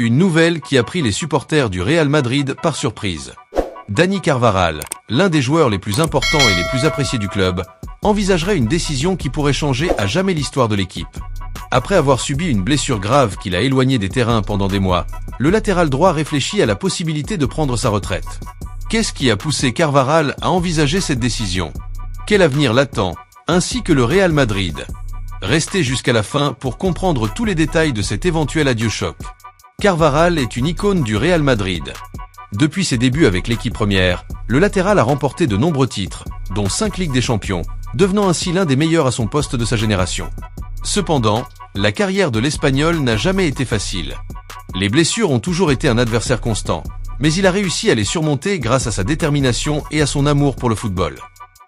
Une nouvelle qui a pris les supporters du Real Madrid par surprise. Dani Carvajal, l'un des joueurs les plus importants et les plus appréciés du club, envisagerait une décision qui pourrait changer à jamais l'histoire de l'équipe. Après avoir subi une blessure grave qui l'a éloigné des terrains pendant des mois, le latéral droit réfléchit à la possibilité de prendre sa retraite. Qu'est-ce qui a poussé Carvajal à envisager cette décision? Quel avenir l'attend, ainsi que le Real Madrid? Restez jusqu'à la fin pour comprendre tous les détails de cet éventuel adieu choc. Carvajal est une icône du Real Madrid. Depuis ses débuts avec l'équipe première, le latéral a remporté de nombreux titres, dont 5 Ligues des Champions, devenant ainsi l'un des meilleurs à son poste de sa génération. Cependant, la carrière de l'Espagnol n'a jamais été facile. Les blessures ont toujours été un adversaire constant, mais il a réussi à les surmonter grâce à sa détermination et à son amour pour le football.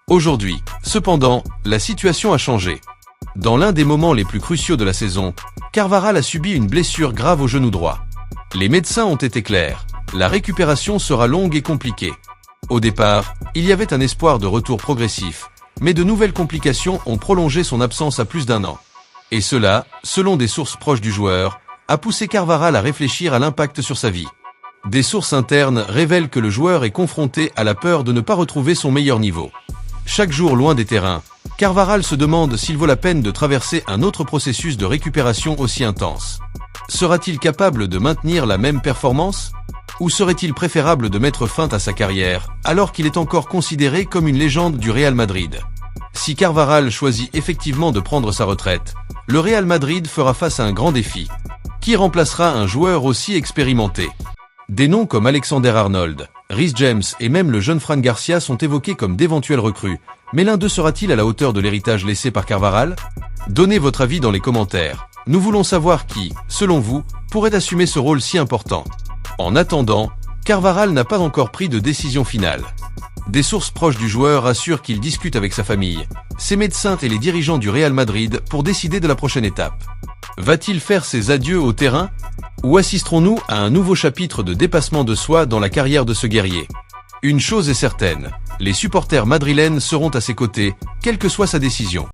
Aujourd'hui, cependant, la situation a changé. Dans l'un des moments les plus cruciaux de la saison, Carvajal a subi une blessure grave au genou droit. Les médecins ont été clairs, la récupération sera longue et compliquée. Au départ, il y avait un espoir de retour progressif, mais de nouvelles complications ont prolongé son absence à plus d'1 an. Et cela, selon des sources proches du joueur, a poussé Carvajal à réfléchir à l'impact sur sa vie. Des sources internes révèlent que le joueur est confronté à la peur de ne pas retrouver son meilleur niveau. Chaque jour loin des terrains, Carvajal se demande s'il vaut la peine de traverser un autre processus de récupération aussi intense. Sera-t-il capable de maintenir la même performance? Ou serait-il préférable de mettre fin à sa carrière, alors qu'il est encore considéré comme une légende du Real Madrid? Si Carvajal choisit effectivement de prendre sa retraite, le Real Madrid fera face à un grand défi. Qui remplacera un joueur aussi expérimenté? Des noms comme Alexander-Arnold, Reece James et même le jeune Fran Garcia sont évoqués comme d'éventuels recrues, mais l'un d'eux sera-t-il à la hauteur de l'héritage laissé par Carvajal? Donnez votre avis dans les commentaires. Nous voulons savoir qui, selon vous, pourrait assumer ce rôle si important. En attendant, Carvajal n'a pas encore pris de décision finale. Des sources proches du joueur assurent qu'il discute avec sa famille, ses médecins et les dirigeants du Real Madrid pour décider de la prochaine étape. Va-t-il faire ses adieux au terrain? Ou assisterons-nous à un nouveau chapitre de dépassement de soi dans la carrière de ce guerrier? Une chose est certaine, les supporters madrilènes seront à ses côtés, quelle que soit sa décision.